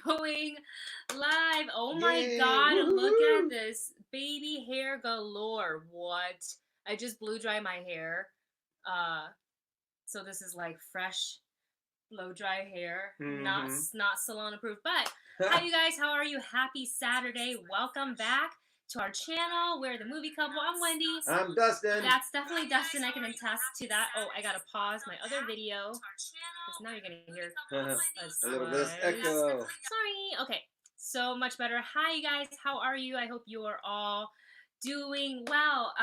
going live. Oh my Yay, god, look woohoo. at this. Baby hair galore. What? I just blew dry my hair. So this is like fresh blow dry hair. Not salon approved. But hi you guys, how are you? Happy Saturday. Welcome back to our channel. We're the movie couple. I'm Wendy. I'm Dustin. That's definitely Dustin. I can attest to that. Oh, I gotta pause my other video because now you're gonna hear A little bit of echo. Sorry. Okay, so much better. Hi, you guys. How are you? I hope you are all doing well.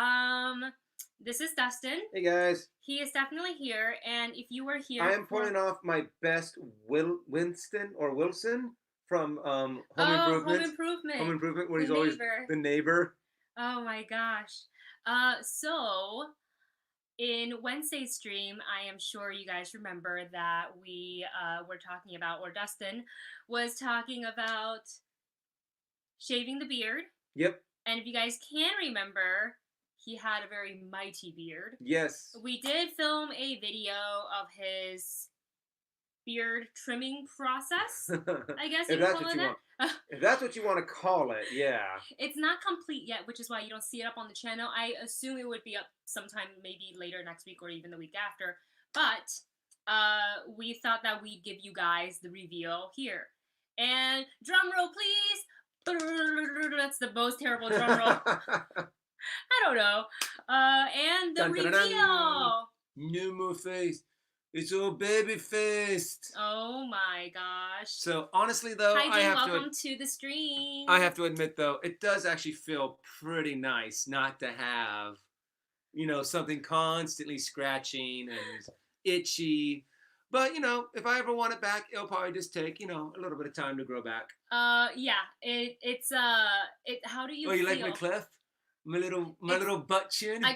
This is Dustin. Hey guys. He is definitely here, and if you were here, I am pulling off my best Wilson from Home Improvement. Home Improvement, where he's always the neighbor. Oh my gosh. So in Wednesday's stream, I am sure you guys remember that we were talking about, or Dustin was talking about shaving the beard. Yep. And if you guys can remember, he had a very mighty beard. Yes. We did film a video of his beard trimming process, I guess if that's what you want. If that's what you want to call it, yeah. It's not complete yet, which is why you don't see it up on the channel. I assume it would be up sometime maybe later next week or even the week after. But we thought that we'd give you guys the reveal here. And drum roll, please. That's the most terrible drum roll. I don't know. And the reveal. No more face. It's all baby faced. Oh my gosh. So honestly though, welcome to the stream. I have to admit though, it does actually feel pretty nice not to have, you know, something constantly scratching and itchy. But you know, if I ever want it back, it'll probably just take, you know, a little bit of time to grow back. Yeah. It's how do you feel? You like my clef? My little butt chin? I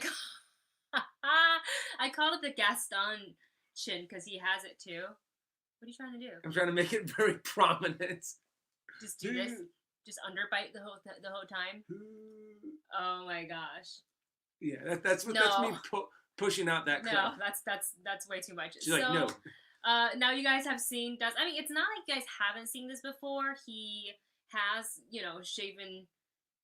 call it the Gaston chin because he has it too. What are you trying to do? I'm trying to make it very prominent. Just do this. Just underbite the whole time. Oh my gosh. Yeah, that's me pushing out that clip. No, that's way too much. She's like, no. Now you guys have seen Dust. I mean, it's not like you guys haven't seen this before. He has, you know, shaven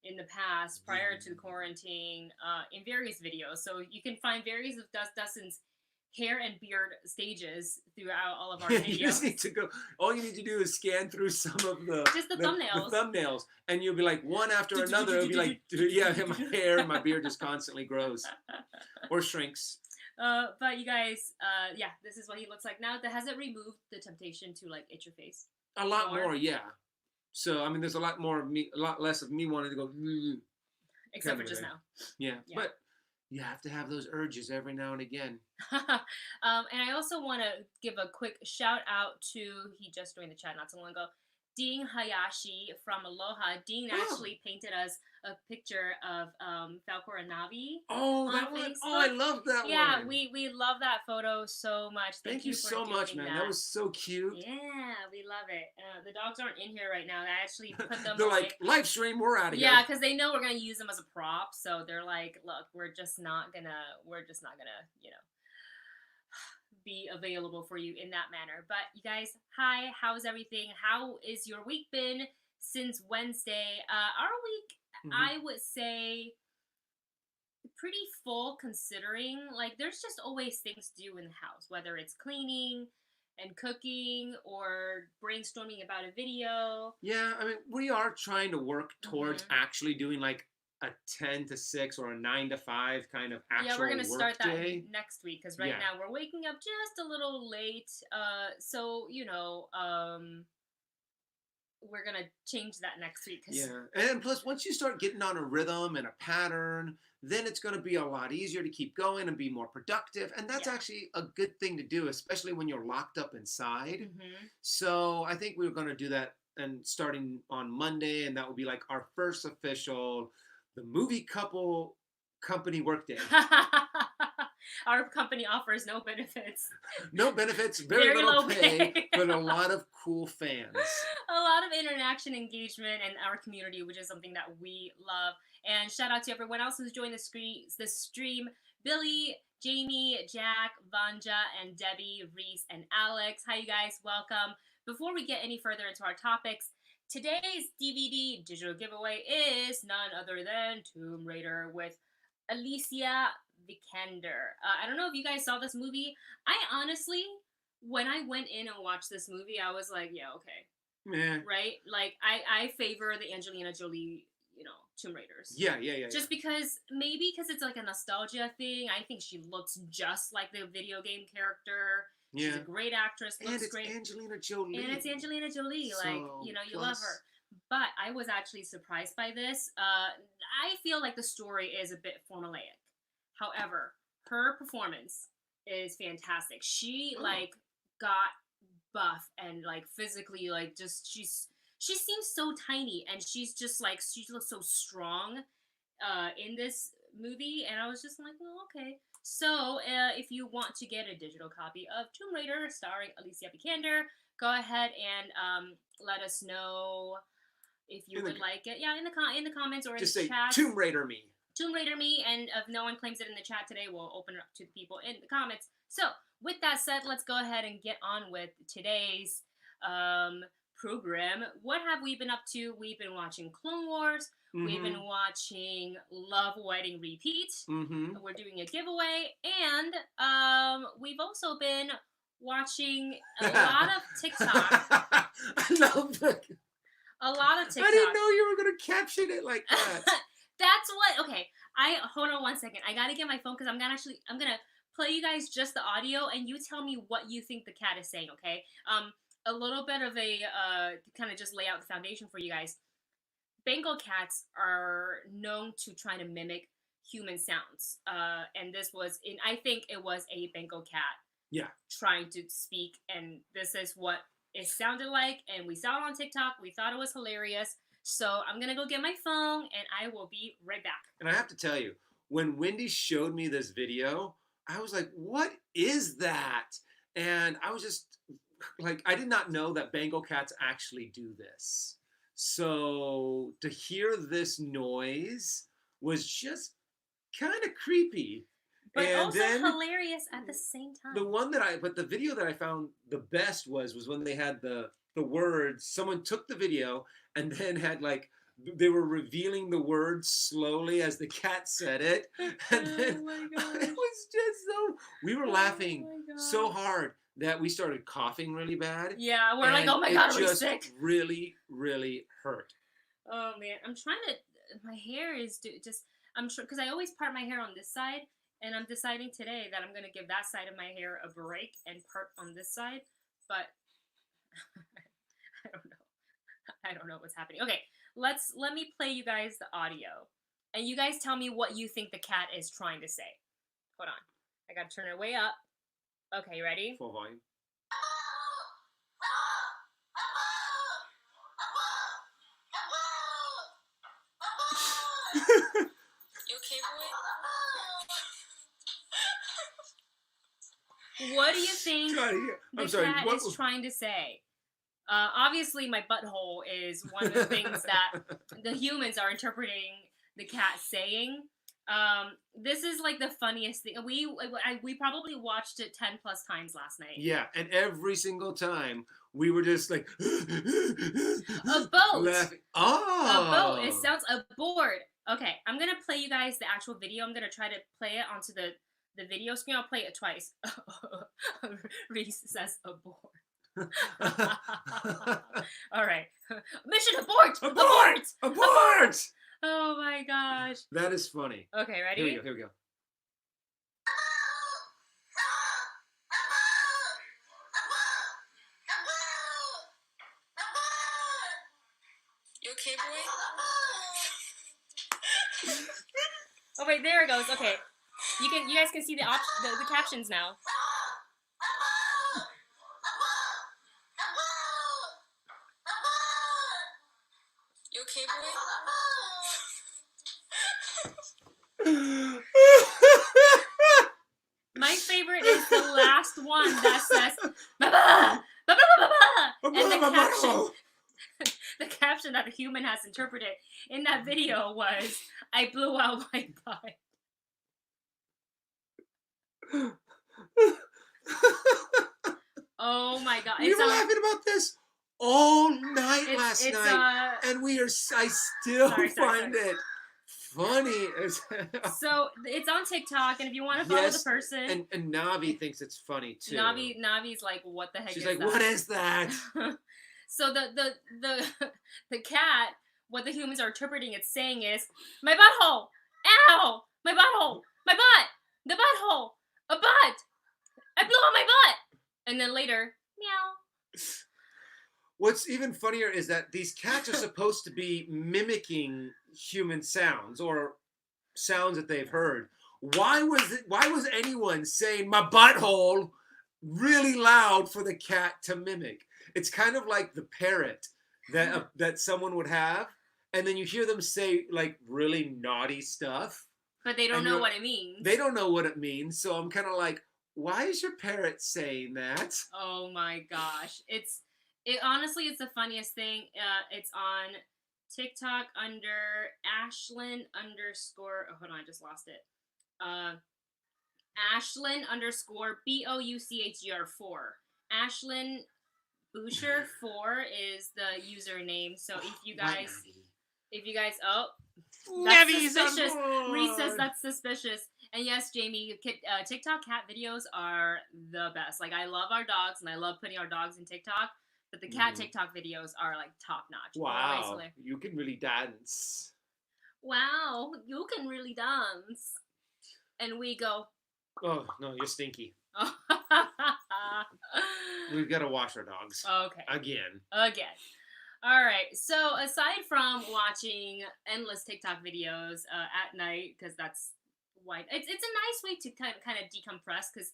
in the past prior to the quarantine in various videos. So you can find various of Dustin's hair and beard stages throughout all of our videos. You just need to go. All you need to do is scan through some of the thumbnails. The thumbnails, and you'll be like one after another. It'll be like, yeah, my hair, my beard just constantly grows or shrinks. But you guys, yeah, this is what he looks like now. Has it removed the temptation to like itch your face? A lot more, yeah. So I mean, there's a lot more of me, a lot less of me wanting to go. Except for just now. Yeah, but you have to have those urges every now and again. And I also want to give a quick shout out to, he just joined the chat not so long ago, Dean Hayashi from Aloha. Dean actually painted us a picture of Falcor and Navi. Oh, that one! Oh, I love that one. Yeah, we love that photo so much. Thank you so much, man. That was so cute. Yeah, we love it. The dogs aren't in here right now. I actually put them. They're like, live stream. We're out of here. Yeah, because they know we're gonna use them as a prop. So they're like, look, we're just not gonna, you know, be available for you in that manner. But you guys, hi, how's everything? How is your week been since Wednesday? Our week, I would say, pretty full considering, like, there's just always things to do in the house, whether it's cleaning and cooking or brainstorming about a video. Yeah, I mean, we are trying to work towards actually doing like a 10 to 6 or a 9 to 5 kind of actual work. Yeah, we're gonna start that day next week because right now we're waking up just a little late. So you know, we're gonna change that next week. Yeah, and plus once you start getting on a rhythm and a pattern, then it's gonna be a lot easier to keep going and be more productive. And that's actually a good thing to do, especially when you're locked up inside. So I think we're gonna do that, and starting on Monday, and that will be like our first official. The movie couple company workday. Our company offers no benefits. No benefits, very little pay, but a lot of cool fans. A lot of interaction, engagement, and our community, which is something that we love. And shout out to everyone else who's joined the stream. Billy, Jamie, Jack, Vanja, and Debbie, Reese, and Alex. Hi, you guys. Welcome. before we get any further into our topics, today's DVD digital giveaway is none other than Tomb Raider with Alicia Vikander. I don't know if you guys saw this movie. I honestly, when I went in and watched this movie, I was like, yeah, okay. Man. Right? Like, I favor the Angelina Jolie, Tomb Raiders. Yeah. Just because, maybe because it's like a nostalgia thing. I think she looks just like the video game character. She's a great actress. Looks and it's great. Angelina Jolie. And it's Angelina Jolie. So, like, you love her. But I was actually surprised by this. I feel like the story is a bit formulaic. However, her performance is fantastic. She got buff and like physically just she seems so tiny, and she's just like, she looks so strong in this movie, and I was just like, well, okay. So if you want to get a digital copy of Tomb Raider starring Alicia Vikander, go ahead and let us know if you would like it. Yeah, in the comments or just in the say chat. Tomb Raider me. Tomb Raider me, and if no one claims it in the chat today, we'll open it up to the people in the comments. So, with that said, let's go ahead and get on with today's program. What have we been up to? We've been watching Clone Wars. Mm-hmm. We've been watching Love, Wedding, Repeat. Mm-hmm. We're doing a giveaway, and we've also been watching a lot of TikTok. I love that. A lot of TikTok. I didn't know you were going to caption it like that. That's what. Okay, hold on 1 second. I gotta get my phone because I'm gonna play you guys just the audio, and you tell me what you think the cat is saying. Okay. A little bit of a kind of just lay out the foundation for you guys. Bengal cats are known to try to mimic human sounds, and this was I think it was a Bengal cat. Yeah. Trying to speak, and this is what it sounded like, and we saw it on TikTok. We thought it was hilarious. So I'm going to go get my phone, and I will be right back. And I have to tell you, when Wendy showed me this video, I was like, what is that? And I was just like, I did not know that Bengal cats actually do this. So to hear this noise was just kind of creepy. But and also then, hilarious at the same time. The video that I found the best was when they had the words. Someone took the video and then had they were revealing the words slowly as the cat said it. And then it was just we were laughing so hard that we started coughing really bad. Yeah, we're like, oh my God, are we sick? It just really, really hurt. Oh man, I'm trying to, my hair is I'm sure, because I always part my hair on this side, and I'm deciding today that I'm going to give that side of my hair a break and part on this side, but I don't know what's happening. Okay, let me play you guys the audio, and you guys tell me what you think the cat is trying to say. Hold on, I gotta turn it way up. Okay, you ready? Full volume. You okay, boy? What do you think the cat is trying to say? Obviously, my butthole is one of the things that the humans are interpreting the cat saying. This is like the funniest thing. We probably watched it 10 plus times last night. Yeah, and every single time we were just like a boat. Laughing. Oh, a boat. It sounds aboard. Okay, I'm gonna play you guys the actual video. I'm gonna try to play it onto the video screen. I'll play it twice. Reese says aboard. All right. Mission abort! Abort! Abort! Oh my gosh. That is funny. Okay, ready? Here we go. You okay, boy? Oh wait, there it goes. Okay. You guys can see the captions now. You okay, boy? My favorite is the last one that says "Baba, baba, baba," and the caption that the human has interpreted in that video was, "I blew out my butt." Oh my God! We were laughing about this all night It's last it's night, and I still sorry. find it funny. So it's on TikTok, and if you want to follow the Yes, person, and Navi thinks it's funny too. Navi's like, what the heck She's is like, that? what is that? So the cat, what the humans are interpreting it's saying is, my butthole, ow, my butthole, my butt, the butthole, a butt, I blew on my butt, and then later, meow. What's even funnier is that these cats are supposed to be mimicking human sounds or sounds that they've heard. Why was anyone saying my butthole really loud for the cat to mimic? It's kind of like the parrot that someone would have, and then you hear them say like really naughty stuff, But they don't know what it means. They don't know what it means, so I'm kind of like, why is your parrot saying that? Oh my gosh, honestly, it's the funniest thing. It's on TikTok under Ashlyn underscore. Oh, hold on, I just lost it. Ashlyn underscore BOUCHER 4. Ashlyn Boucher 4 is the username. So if you guys, oh, that's suspicious. Reese says that's suspicious. And yes, Jamie, TikTok cat videos are the best. Like, I love our dogs, and I love putting our dogs in TikTok. But the cat TikTok videos are like top notch. Wow, you can really dance. Wow, you can really dance. And we go, oh no, you're stinky. We've got to wash our dogs. Okay. Again. All right. So aside from watching endless TikTok videos at night, because that's why it's a nice way to kind of decompress, because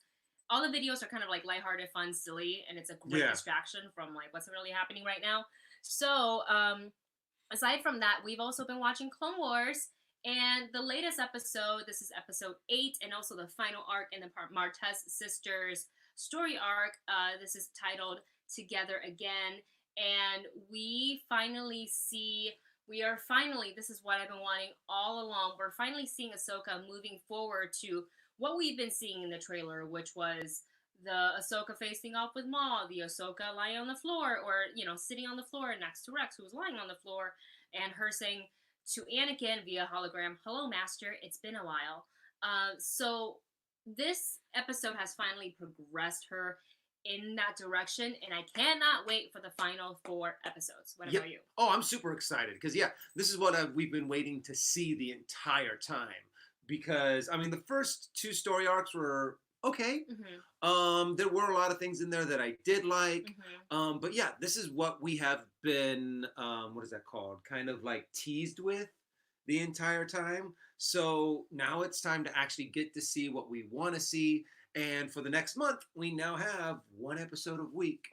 all the videos are kind of like lighthearted, fun, silly, and it's a great distraction from like what's really happening right now. So aside from that, we've also been watching Clone Wars, and the latest episode, this is episode 8, and also the final arc in the Martez sisters story arc. This is titled Together Again, and we are finally, this is what I've been wanting all along, we're finally seeing Ahsoka moving forward to what we've been seeing in the trailer, which was the Ahsoka facing off with Maul, the Ahsoka lying on the floor, or, sitting on the floor next to Rex, who's lying on the floor, and her saying to Anakin via hologram, "Hello, Master, it's been a while." So this episode has finally progressed her in that direction, and I cannot wait for the final 4 episodes. What about you? Oh, I'm super excited, because, this is what we've been waiting to see the entire time. Because, I mean, the first 2 story arcs were okay. There were a lot of things in there that I did like. But this is what we have been, what is that called? Kind of like teased with the entire time. So now it's time to actually get to see what we want to see. And for the next month, we now have 1 episode a week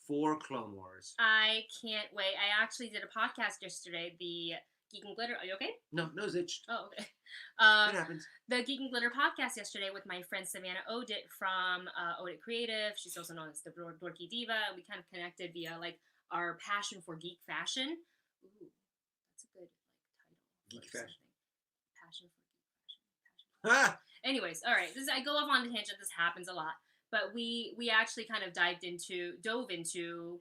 for Clone Wars. I can't wait. I actually did a podcast yesterday, the Geek and Glitter. Are you okay? No, nose itched. Oh, okay. It happens. The Geek and Glitter podcast yesterday with my friend Savannah Odit from Odit Creative. She's also known as the Dorky Diva. We kind of connected via like our passion for geek fashion. Ooh, that's a good title. Geek fashion. Passion for geek fashion. Anyways, all right. I go off on a tangent. This happens a lot, but we actually kind of dove into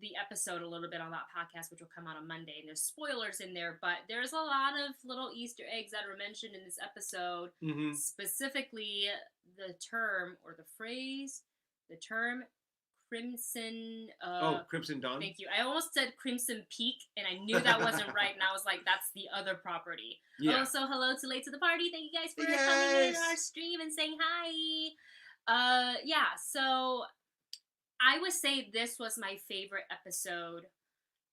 the episode a little bit on that podcast, which will come out on Monday, and there's spoilers in there, but there's a lot of little Easter eggs that are mentioned in this episode. Specifically the term Crimson Crimson Dawn. Thank you. I almost said Crimson Peak, and I knew that wasn't right, and I was like, that's the other property. Also, hello to Late to the Party. Thank you guys for coming in our stream and saying hi. So I would say this was my favorite episode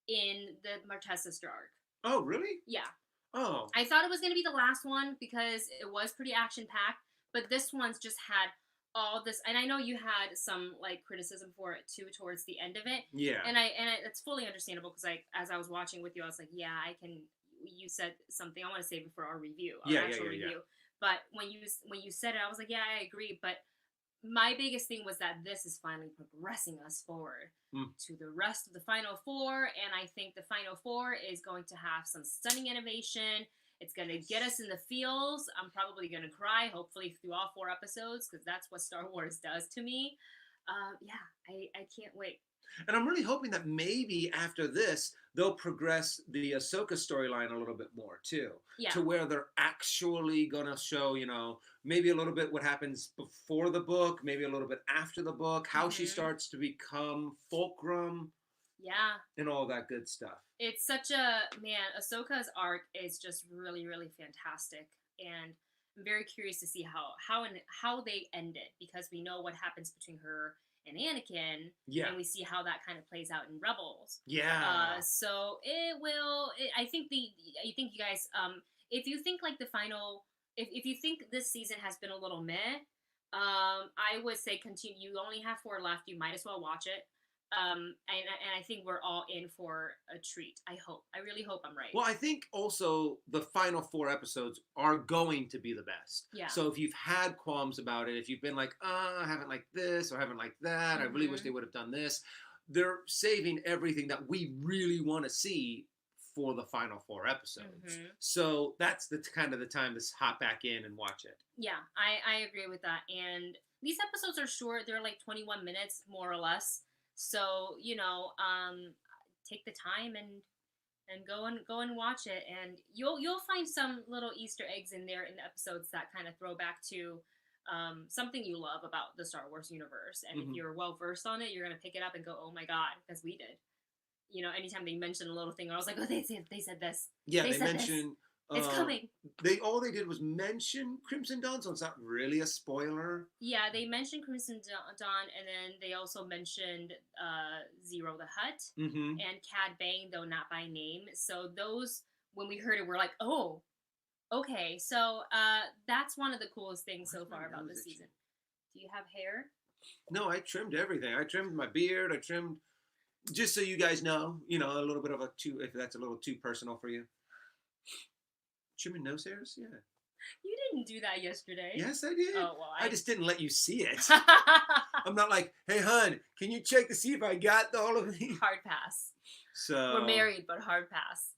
in the Martez sister arc. Oh, really? Yeah. Oh. I thought it was going to be the last one because it was pretty action-packed, but this one's just had all this, and I know you had some like criticism for it too towards the end of it. Yeah. And it's fully understandable, because as I was watching with you, I was like, I can. You said something. I want to save it for our review, actual review. But when you said it, I was like, I agree. But my biggest thing was that this is finally progressing us forward to the rest of the Final 4, and I think the Final 4 is going to have some stunning innovation. It's going to get us in the feels. I'm probably going to cry, hopefully, through all 4 episodes, because that's what Star Wars does to me. I can't wait. And I'm really hoping that maybe after this, they'll progress the Ahsoka storyline a little bit more too. Yeah. To where they're actually going to show, you know, maybe a little bit what happens before the book, maybe a little bit after the book, how she starts to become fulcrum. Yeah. And all that good stuff. It's such a, man, Ahsoka's arc is just really, really fantastic. And I'm very curious to see how they end it, because we know what happens between her and Anakin. Yeah. And we see how that kind of plays out in Rebels. Yeah. So I think you guys, if you think like the final, if you think this season has been a little meh, I would say continue. You only have 4 left. You might as well watch it. And I think we're all in for a treat. I really hope I'm right. Well, I think also the final 4 episodes are going to be the best. Yeah. So if you've had qualms about it, if you've been like, I haven't liked this or I haven't liked that, I really wish they would have done this, they're saving everything that we really want to see for the final 4 episodes. So that's the kind of the time to hop back in and watch it. Yeah, I agree with that. And these episodes are short. They're like 21 minutes, more or less. So, you know, take the time and go and watch it, and you'll find some little Easter eggs in there in the episodes that kind of throw back to something you love about the Star Wars universe. And if you're well versed on it, you're gonna pick it up and go, "Oh my god," because we did. You know, anytime they mention a little thing, I was like, "Oh, they said this." Yeah, they mentioned it's coming. All they did was mention Crimson Dawn, so it's not really a spoiler. Yeah, they mentioned Crimson Dawn, and then they also mentioned Zero the Hutt and Cad Bane, though not by name. So those, when we heard it, we're like, oh, okay. So that's one of the coolest things so far about this season. Do you have hair? No, I trimmed everything. I trimmed my beard. I trimmed, just so you guys know, a little bit of if that's a little too personal for you. Trimming nose hairs? Yeah. You didn't do that yesterday. Yes, I did. Oh, well, I just didn't let you see it. I'm not like, hey, hun, can you check to see if I got all of these? Hard pass. So we're married, but hard pass.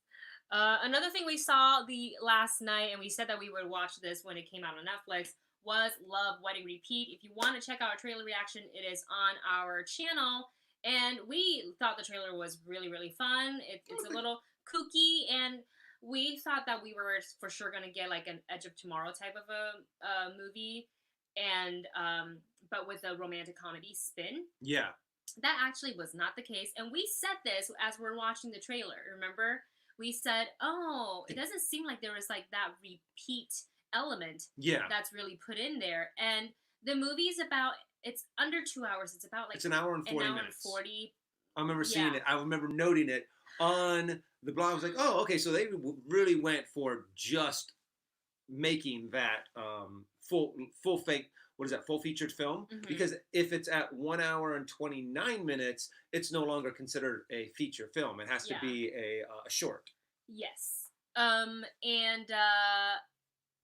Another thing we saw the last night, and we said that we would watch this when it came out on Netflix, was Love, Wedding, Repeat. If you want to check out our trailer reaction, it is on our channel. And we thought the trailer was really, really fun. It's a little kooky, and we thought that we were for sure going to get like an Edge of Tomorrow type of a movie, and but with a romantic comedy spin. Yeah. That actually was not the case. And we said this as we're watching the trailer. Remember? We said, oh, it doesn't seem like there was like that repeat element that's really put in there. And the movie's about, it's under 2 hours. It's about like it's an hour and 40 minutes. 40. I remember seeing it. I remember noting it on the blog. I was like, oh, okay, so they really went for just making that full fake, what is that, full featured film? Because if it's at 1 hour and 29 minutes, it's no longer considered a feature film. It has to be a short. Yes. And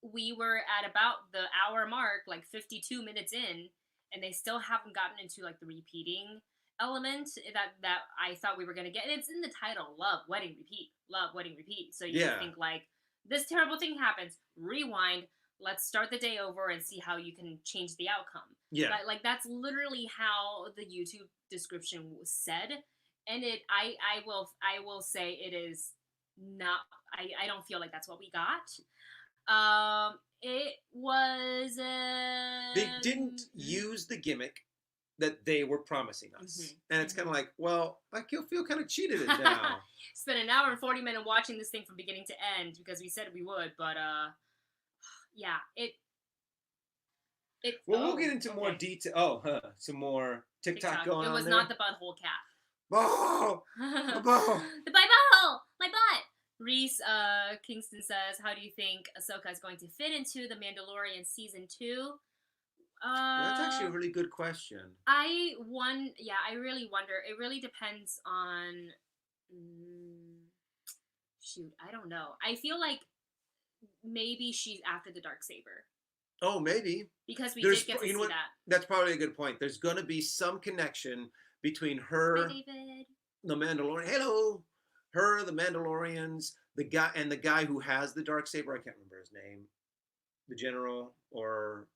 we were at about the hour mark, like 52 minutes in, and they still haven't gotten into like the repeating element that I thought we were going to get. And it's in the title, Love, Wedding, Repeat. Love, Wedding, Repeat. So you think like, this terrible thing happens, rewind, let's start the day over and see how you can change the outcome. Yeah. Like that's literally how the YouTube description was said. And I will say it is not, I don't feel like that's what we got. It was they didn't use the gimmick that they were promising us. And it's kind of like, well, like you'll feel kind of cheated at now. Spent an hour and 40 minutes watching this thing from beginning to end because we said we would, but yeah, well, we'll get into more detail. Some more TikTok going on. It was there. not the butthole cat. Oh, the butthole. The butthole, my butt. Reese Kingston says, how do you think Ahsoka is going to fit into The Mandalorian Season 2? That's actually a really good question. I really wonder. It really depends on, shoot, I don't know. I feel like maybe she's after the Darksaber. Oh, maybe. Because we did get to see that. That's probably a good point. There's going to be some connection between her, the Mandalorian, her, the Mandalorians, the guy who has the Darksaber. I can't remember his name. The general or...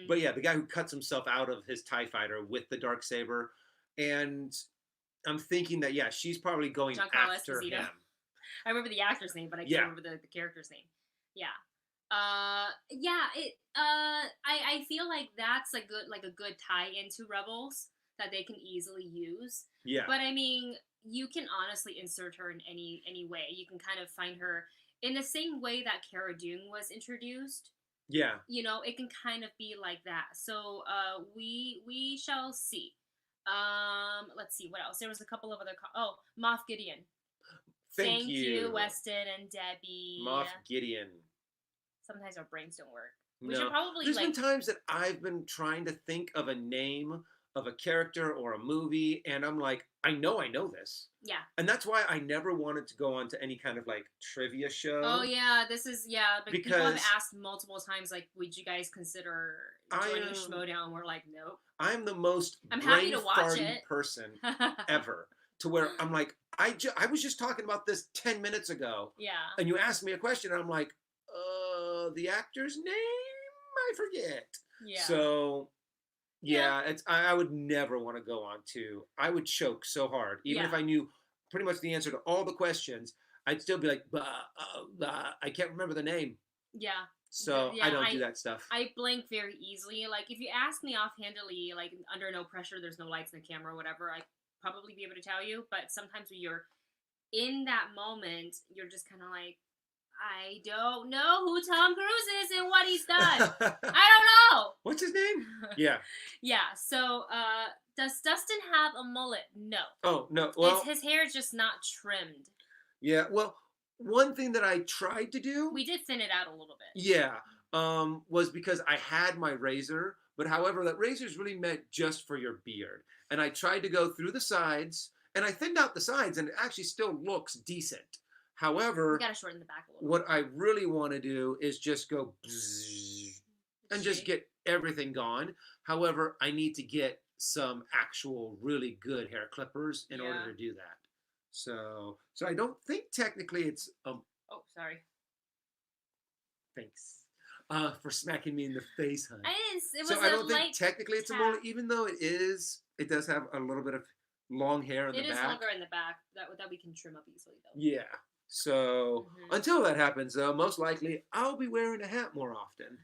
But yeah, the guy who cuts himself out of his TIE fighter with the Darksaber. And I'm thinking that she's probably going Giancarlo after Esposito. him. I remember the actor's name, but I can't remember the character's name. Yeah. I feel like that's a good tie into Rebels that they can easily use. Yeah. But I mean, you can honestly insert her in any way. You can kind of find her in the same way that Cara Dune was introduced. Yeah. You know, it can kind of be like that. So we shall see. Let's see what else. There was a couple of other. Moff Gideon. Thank you, Weston and Debbie. Moff Gideon. Sometimes our brains don't work. We should probably. There's been times that I've been trying to think of a name of a character or a movie, and I'm like, I know this. Yeah. And that's why I never wanted to go on to any kind of like trivia show. Oh yeah, this is but because people have asked multiple times, like, would you guys consider joining Schmodown? We're like, nope. I'm the most happy to watch it person ever. To where I'm like, I was just talking about this 10 minutes ago. Yeah. And you asked me a question, and I'm like, the actor's name? I forget. Yeah. So, I would never want to go on to. I would choke so hard. Even if I knew pretty much the answer to all the questions, I'd still be like, I can't remember the name. Yeah. So I don't do that stuff. I blank very easily. Like, if you ask me offhandedly, like, under no pressure, there's no lights in the camera or whatever, I probably be able to tell you, but sometimes when you're in that moment, you're just kind of like, I don't know who Tom Cruise is and what he's done. I don't know. What's his name? Yeah. Yeah. So, does Dustin have a mullet? No. Oh, no. Well, his hair is just not trimmed. Yeah. Well, one thing that I tried to do. We did thin it out a little bit. Yeah. Was because I had my razor, but however, that razor is really meant just for your beard. And I tried to go through the sides, and I thinned out the sides, and it actually still looks decent. However, you gotta shorten the back a little. What I really want to do is just go and just get everything gone. However, I need to get some actual really good hair clippers in order to do that. So I don't think technically it's Oh, sorry. Thanks. For smacking me in the face, honey. I don't think technically it's a mullet, even though it does have a little bit of long hair in the back. It is longer in the back that we can trim up easily, though. Yeah. So until that happens, though, most likely I'll be wearing a hat more often.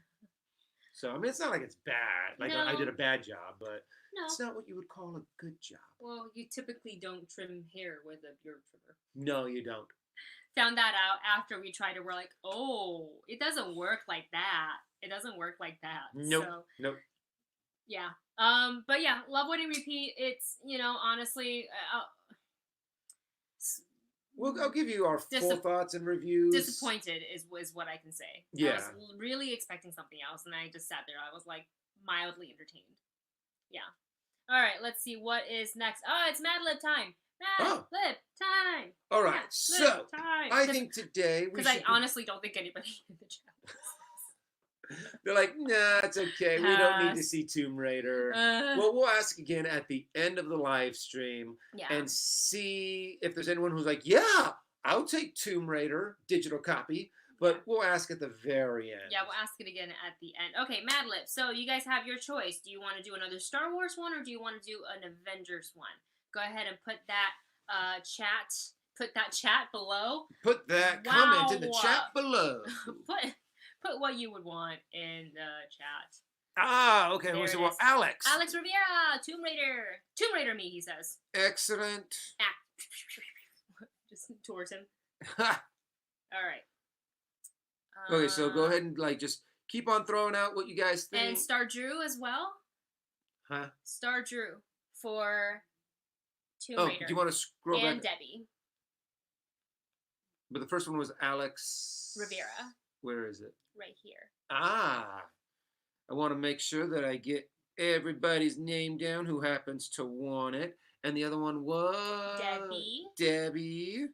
So I mean, it's not like it's bad. Like I did a bad job, but it's not what you would call a good job. Well, you typically don't trim hair with a beard trimmer. No, you don't. Found that out after we tried it. We're like, oh, it doesn't work like that. It doesn't work like that. Nope. So, nope. Yeah. But yeah, love, what, and repeat. It's, honestly, well, I'll give you our full thoughts and reviews. Disappointed is what I can say. Yeah. I was really expecting something else, and I just sat there. I was like mildly entertained. Yeah. All right. Let's see what is next. Oh, it's Mad Lib time. Mad Lib time. All right. So I think today because I honestly don't think anybody in the chat. They're like, nah, it's okay. We don't need to see Tomb Raider. Well, we'll ask again at the end of the live stream and see if there's anyone who's like, yeah, I'll take Tomb Raider digital copy. But we'll ask at the very end. Yeah, we'll ask it again at the end. Okay, Mad Lib. So you guys have your choice. Do you want to do another Star Wars one, or do you want to do an Avengers one? Go ahead and put that chat below. Put that comment in the chat below. Put what you would want in the chat. Ah, okay. So, well, Alex Rivera, Tomb Raider me, he says. Excellent. Just towards him. All right. Okay, so go ahead and just keep on throwing out what you guys think. And Star Drew as well. Huh? Star Drew for Tomb Raider. Do you want to scroll back? And Debbie. But the first one was Alex Rivera. Where is it? Right here. Ah. I want to make sure that I get everybody's name down who happens to want it. And the other one was... Debbie.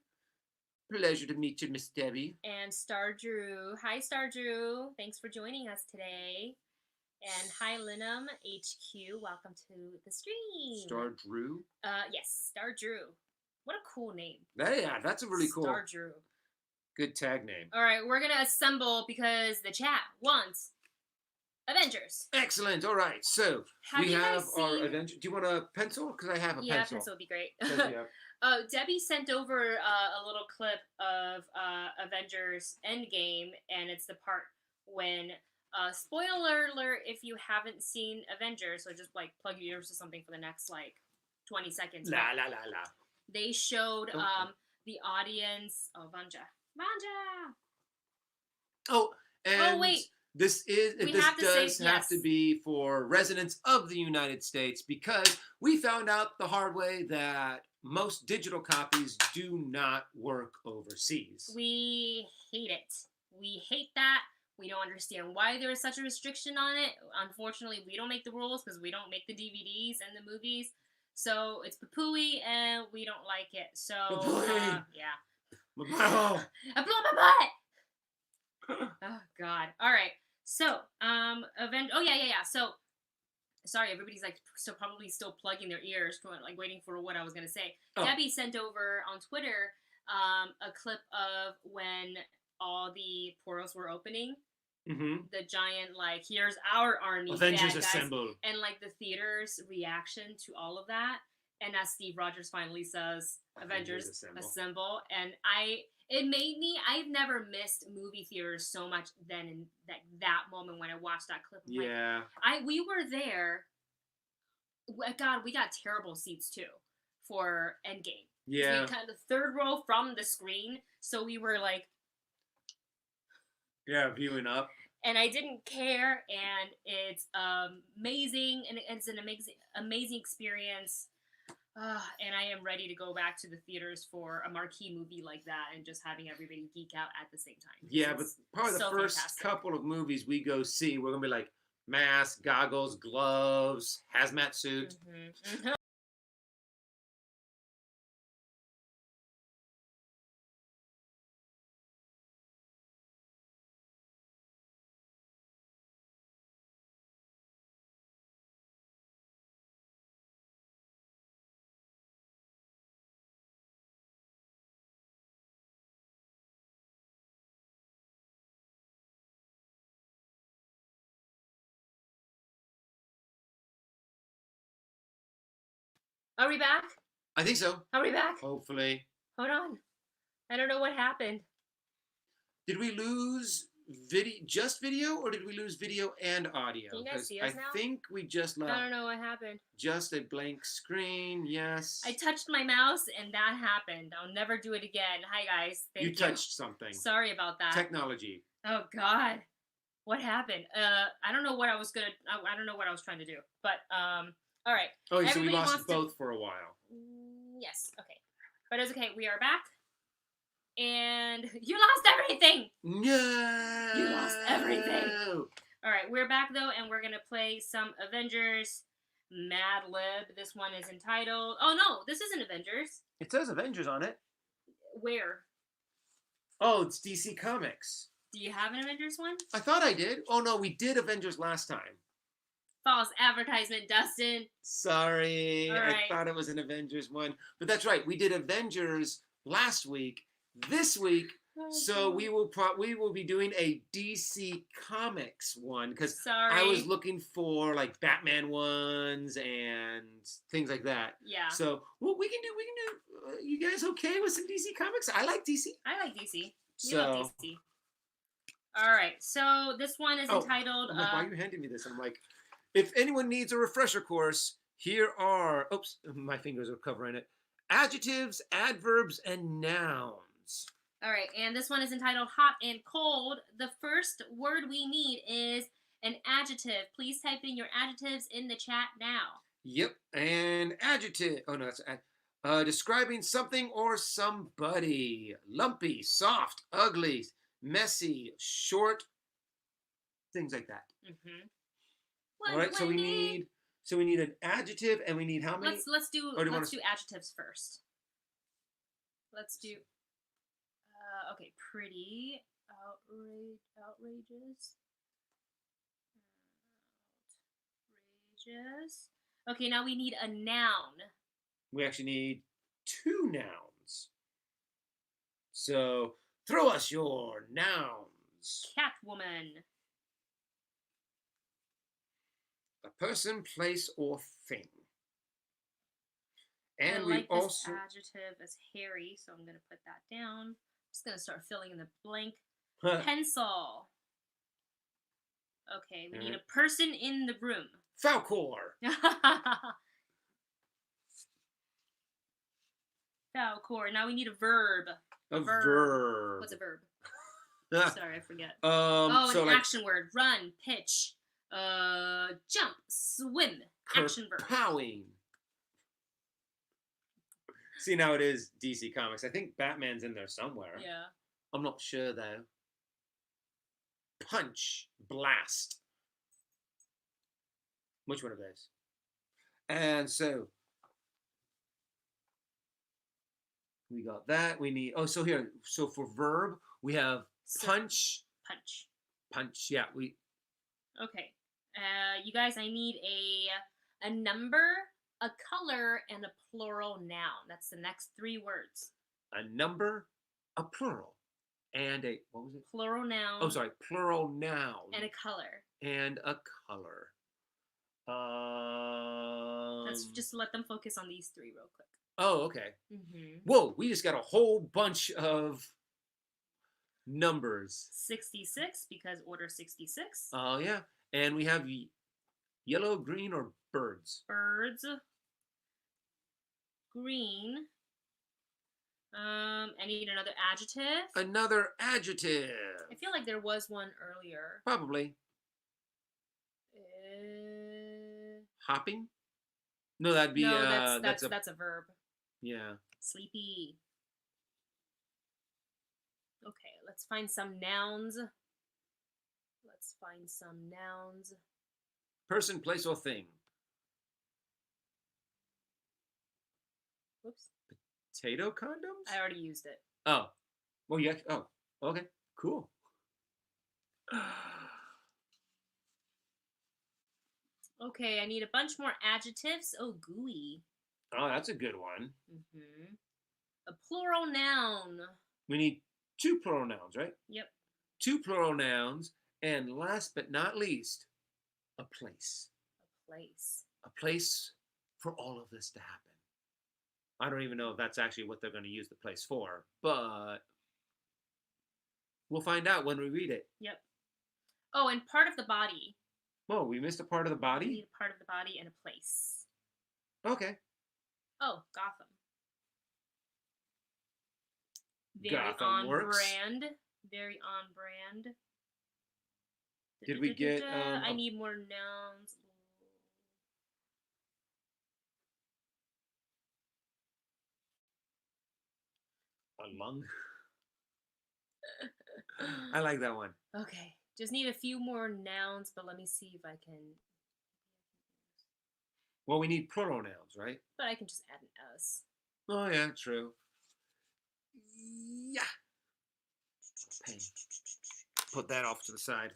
Pleasure to meet you, Miss Debbie. And Star Drew. Hi, Star Drew. Thanks for joining us today. And hi, Linum HQ. Welcome to the stream. Star Drew? Yes, Star Drew. What a cool name. That's a really cool... Star Drew. Good tag name. All right, we're going to assemble because the chat wants Avengers. Excellent. All right. So Have we you have guys our seen? Avenger. Do you want a pencil? Because I have a Yeah, pencil. pencil would be great. Yeah. Debbie sent over a little clip of Avengers Endgame, and it's the part when. Spoiler alert if you haven't seen Avengers, so just like plug your ears to something for the next like 20 seconds. La la la la. They showed Oh. the audience. Oh, Vanja. Oh, and wait. this does have to be for residents of the United States because we found out the hard way that most digital copies do not work overseas. We hate it. We hate that. We don't understand why there is such a restriction on it. Unfortunately, we don't make the rules because we don't make the DVDs and the movies. So it's poo-pooey and we don't like it. So, yeah. Oh. I blew up my butt! Oh, God. All right. So, oh, yeah. So, sorry, everybody's like so probably still plugging their ears, like waiting for what I was going to say. Oh. Debbie sent over on Twitter a clip of when all the portals were opening. Mm-hmm. The giant, like, here's our army. Avengers assemble. And, like, the theater's reaction to all of that. And as Steve Rogers finally says, Avengers assemble. And I've never missed movie theaters so much than in that moment when I watched that clip. Yeah. We were there. God, we got terrible seats, too, for Endgame. Yeah. So we kind of the third row from the screen. So we were, like, yeah, viewing up. And I didn't care, and it's amazing, and it's an amazing experience. And I am ready to go back to the theaters for a marquee movie like that and just having everybody geek out at the same time. Yeah, but probably the first couple of movies we go see, we're going to be like mask, goggles, gloves, hazmat suit. Mm-hmm. Mm-hmm. Are we back? I think so. Are we back? Hopefully. Hold on. I don't know what happened. Did we lose video, or did we lose video and audio? Can you guys see us now? I think we just left. I don't know what happened. Just a blank screen, yes. I touched my mouse and that happened. I'll never do it again. Hi guys. Thank you. You touched something. Sorry about that. Technology. Oh God. What happened? I don't know what I was trying to do. But all right. Oh, so we lost both for a while. Yes. Okay. But it's okay. We are back. And you lost everything. No. You lost everything. All right. We're back though, and we're gonna play some Avengers Mad Lib. This one is entitled. Oh no, this isn't Avengers. It says Avengers on it. Where? Oh, it's DC Comics. Do you have an Avengers one? I thought I did. Oh no, we did Avengers last time. False advertisement, Dustin. Sorry. Right. I thought it was an Avengers one. But that's right. We did Avengers last week. This week, so we will be doing a DC Comics one because I was looking for like Batman ones and things like that. Yeah. So we can do. You guys okay with some DC Comics? I like DC. I like DC. You love DC. All right. So this one is entitled. I'm like, why are you handing me this? I'm like, if anyone needs a refresher course, here are. Oops, my fingers are covering it. Adjectives, adverbs, and nouns. All right, and this one is entitled Hot and Cold. The first word we need is an adjective. Please type in your adjectives in the chat now. Yep, an adjective. Oh, no, that's describing something or somebody. Lumpy, soft, ugly, messy, short, things like that. Mm-hmm. All right, so we need an adjective, and we need how many? Let's do adjectives first. Let's do. Okay, pretty, outrageous. Okay, now we need a noun. We actually need two nouns. So throw us your nouns. Catwoman. A person, place, or thing. And I we like also... this adjective as hairy, so I'm going to put that down. I'm just going to start filling in the blank. Pencil. Okay, we need a person in the room. Falcor. Falcor. Now we need a verb. A verb. What's a verb? Ah. Sorry, I forget. So an like, action word. Run, pitch, jump, swim. Action verb. Kerpowing. See, now it is DC Comics. I think Batman's in there somewhere. Yeah. I'm not sure, though. Punch. Blast. Which one of those? And so... we got that. We need... oh, so here. So for verb, we have punch. Punch. Punch. Yeah, we... okay. You guys, I need a number, a color, and a plural noun. That's the next 3 words. A number, a plural, and a... what was it? Plural noun. Oh, sorry. Plural noun. And a color. And a color. Let's just let them focus on these 3 real quick. Oh, okay. Mm-hmm. Whoa, we just got a whole bunch of numbers. 66, because order 66. Oh, yeah. And we have yellow, green, or birds. Birds. Green. I need another adjective. Another adjective. I feel like there was one earlier. Probably. Hopping? No, that'd be... no, that's a verb. Yeah. Sleepy. Okay, let's find some nouns. Person, place, or thing. Whoops. Potato condoms? I already used it. Oh. Well, yeah. Oh, okay. Cool. Okay, I need a bunch more adjectives. Oh, gooey. Oh, that's a good one. Mm-hmm. A plural noun. We need 2 plural nouns, right? Yep. 2 plural nouns. And last but not least, a place. A place. A place for all of this to happen. I don't even know if that's actually what they're going to use the place for, but we'll find out when we read it. Yep. Oh, and part of the body. Oh, we missed a part of the body? We need a part of the body and a place. Okay. Oh, Gotham. Very Gotham on works. brand. Very on brand. Did we get... I need more nouns. A lung? I like that one. Okay. Just need a few more nouns, but let me see if I can... well, we need plural nouns, right? but I can just add an S. Oh, yeah, true. Yeah. Pen. Put that off to the side.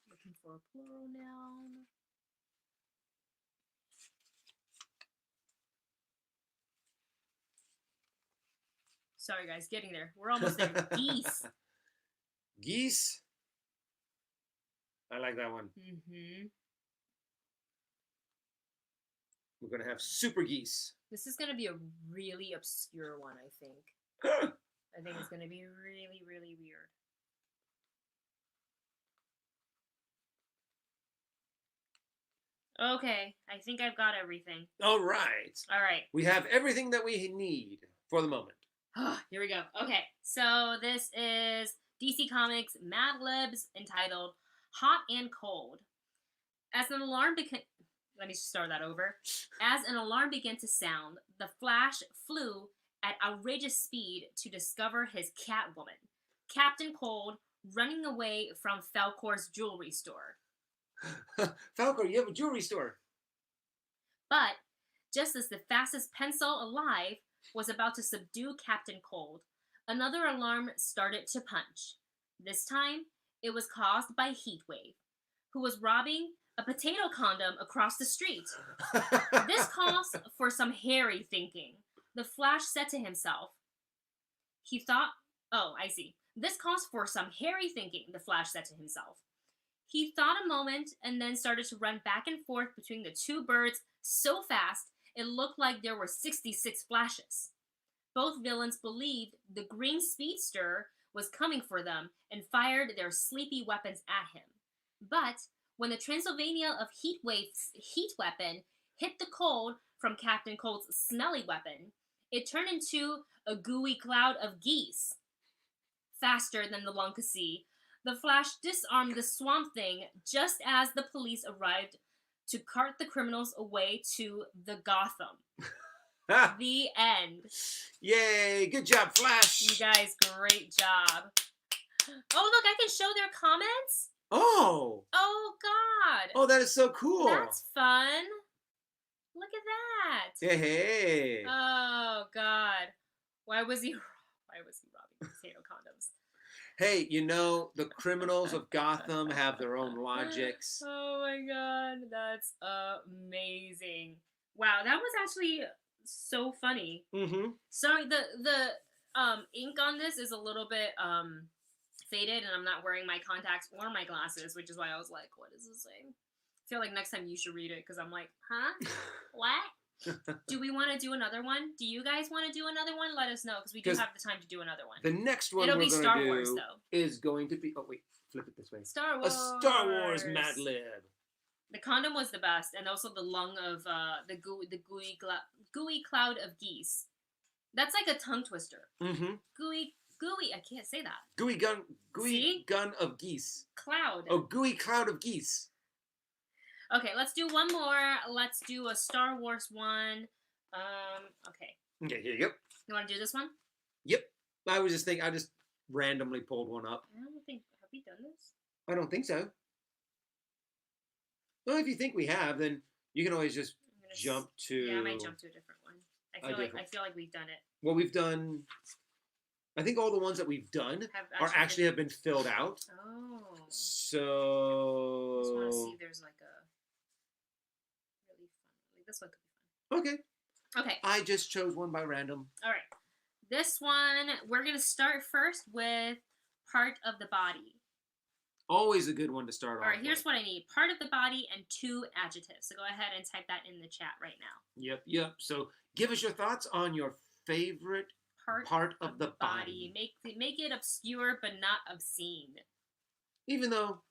Looking for a plural noun. Sorry, guys, getting there. We're almost there. Geese. Geese? I like that one. Mm-hmm. We're going to have super geese. This is going to be a really obscure one, I think. I think it's going to be really, really weird. Okay, I think I've got everything. All right. All right. We have everything that we need for the moment. Here we go. Okay, so this is DC Comics Mad Libs entitled Hot and Cold. As an alarm began... Let me start that over. As an alarm began to sound, the Flash flew at outrageous speed to discover his Catwoman, Captain Cold, running away from Falcor's jewelry store. Falcor, you have a jewelry store. But just as the fastest pencil alive was about to subdue Captain Cold, another alarm started to punch. This time, it was caused by Heatwave, who was robbing a potato condom across the street. This calls for some hairy thinking. The Flash said to himself. He thought, oh, I see. This calls for some hairy thinking, the Flash said to himself. He thought a moment and then started to run back and forth between the two birds so fast it looked like there were 66 flashes. Both villains believed the green speedster was coming for them and fired their sleepy weapons at him. But when the Transylvania of Heatwave's heat weapon hit the cold from Captain Cold's smelly weapon, it turned into a gooey cloud of geese. Faster than the lung could see, the Flash disarmed the Swamp Thing just as the police arrived to cart the criminals away to the Gotham. The end. Yay! Good job, Flash! You guys, great job. Oh, look, I can show their comments? Oh! Oh, God. Oh, that is so cool. That's fun. Look at that. Hey. Oh, God. Why was he robbing potato condoms? Hey, you know, the criminals of Gotham have their own logics. Oh, my God. That's amazing. Wow, that was actually so funny. Mm-hmm. Sorry, the ink on this is a little bit faded, and I'm not wearing my contacts or my glasses, which is why I was like, what is this saying? I feel like next time you should read it, because I'm like, huh? What? Do we want to do another one? Do you guys want to do another one? Let us know, because we do have the time to do another one. The next one It'll we're be going Star to Wars, do though. is going to be... Oh, wait. Flip it this way. Star Wars. A Star Wars Mad Lib. The condom was the best, and also the lung of the gooey cloud of geese. That's like a tongue twister. Mm-hmm. Gooey. I can't say that. Gooey gun of geese. Cloud. Oh, gooey cloud of geese. Okay, let's do one more. Let's do a Star Wars one. Okay. Okay, here you go. You want to do this one? Yep. I was just thinking, I just randomly pulled one up. I don't think, have we done this? I don't think so. Well, if you think we have, then you can always just jump to... Yeah, I might jump to a different one. I feel like we've done it. Well, we've done... I think all the ones that we've done have been filled out. Oh. So... I just want to see if there's like a really fun... Like this one could be fun. Okay. Okay. I just chose one by random. All right. This one, we're going to start first with part of the body. Always a good one to start off. All right, here's what I need. Part of the body and 2 adjectives. So go ahead and type that in the chat right now. Yep. So give us your thoughts on your favorite part of the body. Make it obscure but not obscene. Even though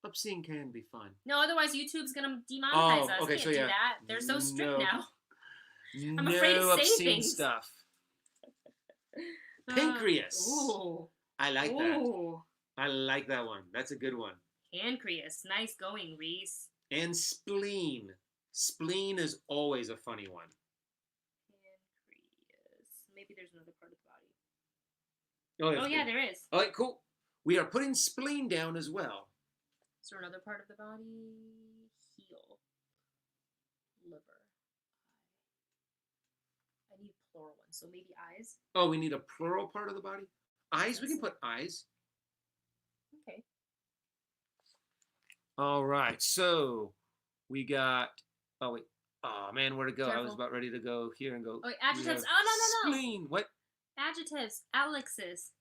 obscene can be fun. No, otherwise YouTube's going to demonetize us. Okay, Can't do that. They're so strict now. I'm no afraid to say obscene things. Stuff. Pancreas. Ooh. I like that. I like that one. That's a good one. Pancreas. Nice going, Reese. And spleen. Spleen is always a funny one. Pancreas. Maybe there's another part of the body. Oh, yeah, there is. All right, cool. We are putting spleen down as well. Is there another part of the body? Heel. Liver. I need plural ones, so maybe eyes. Oh, we need a plural part of the body? Eyes? We can put eyes. Okay. All right, so we got... Oh, wait. Oh, man, where to go? Careful. I was about ready to go here and go... Oh, wait, adjectives. Oh, no. Spleen. What? Adjectives. Alex's.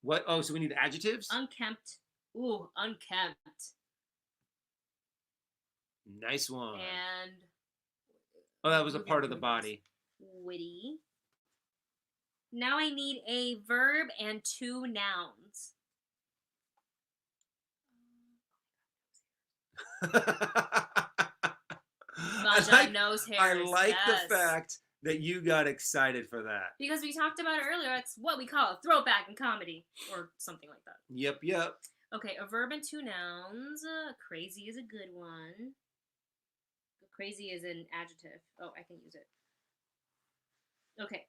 What? Oh, so we need adjectives? Unkempt. Ooh, unkempt. Nice one. And... Oh, that was a part of the body. Witty. Now I need a verb and 2 nouns. I like the fact that you got excited for that. Because we talked about it earlier. It's what we call a throwback in comedy. Or something like that. Yep. Okay, a verb and 2 nouns. Crazy is a good one. Crazy is an adjective. Oh, I can use it. Okay.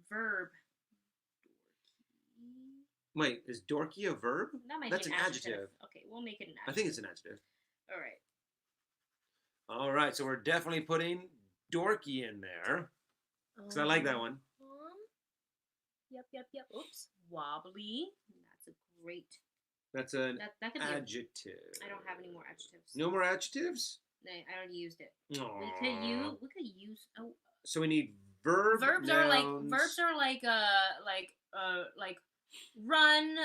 Verb. Dorky. Wait, is dorky a verb? That's an adjective. Okay, we'll make it an adjective. I think it's an adjective. All right, so we're definitely putting dorky in there. Because I like that one. Yep. Oops. Wobbly. That's a great... That's an that could adjective. I don't have any more adjectives. No more adjectives? No, I already used it. Aww. We could use... Oh. So we need verbs are like run,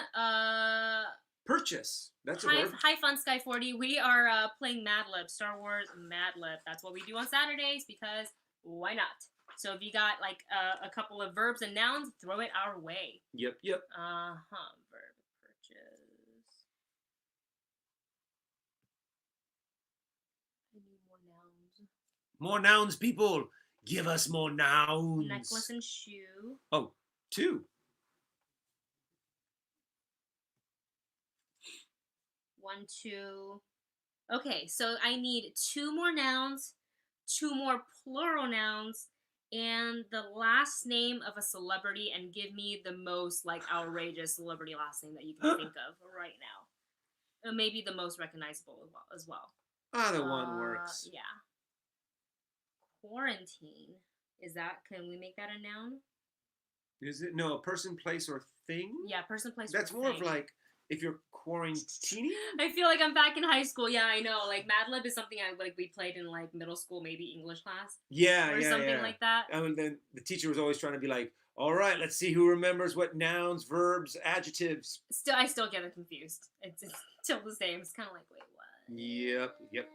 purchase. That's a verb. Hi Fun Sky 40. We are playing Mad Libs, Star Wars Mad Lib. That's what we do on Saturdays because why not? So if you got like a couple of verbs and nouns, throw it our way. Yep. Verb purchase. I need more nouns. More nouns, people. Give us more nouns. Necklace and shoe. Oh, 2. 1, 2. Okay, so I need 2 more nouns, 2 more plural nouns, and the last name of a celebrity, and give me the most like outrageous celebrity last name that you can think of right now. Maybe the most recognizable as well. Either one works. Yeah. Quarantine. Can we make that a noun? Is it? No, a person, place, or thing? Yeah, person, place, That's or more thing. of like if you're quarantining. I feel like I'm back in high school. Yeah, I know. Like Mad Lib is something we played in like middle school, maybe English class. Yeah, or something like that. And then the teacher was always trying to be like, all right, let's see who remembers what nouns, verbs, adjectives. I still get it confused. It's still the same. It's kind of like, wait, what? Yep.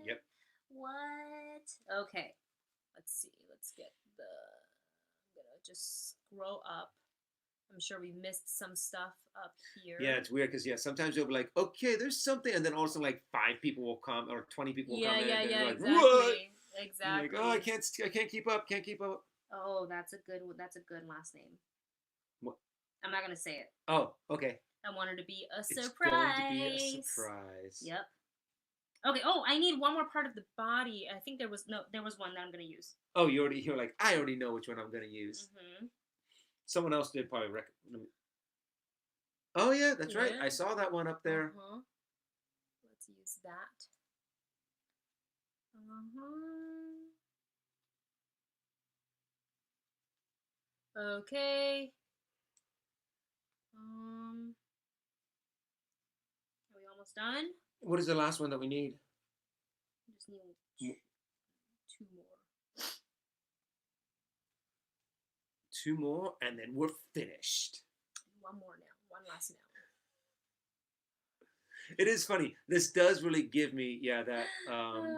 What? Okay. Let's see. Let's get I'm gonna just scroll up. I'm sure we missed some stuff up here. Yeah, it's weird because sometimes you'll be like, okay, there's something, and then all of a sudden like 5 people will come or 20 people will come in. And Yeah, like, exactly. what? Exactly. Like, oh, I can't keep up. Oh, that's a good last name. What? I'm not gonna say it. Oh, okay. I want it to be a surprise. It's going to be a surprise. Yep. Okay. Oh, I need one more part of the body. I think there was one that I'm gonna use. Oh, you're like, I already know which one I'm gonna use. Mm-hmm. Someone else did probably recommend. Oh yeah, that's right. I saw that one up there. Let's use that. Okay. Are we almost done? What is the last one that we need? We just need 2 more. 2 more, and then we're finished. 1 more now. 1 last now. It is funny. This does really give me, that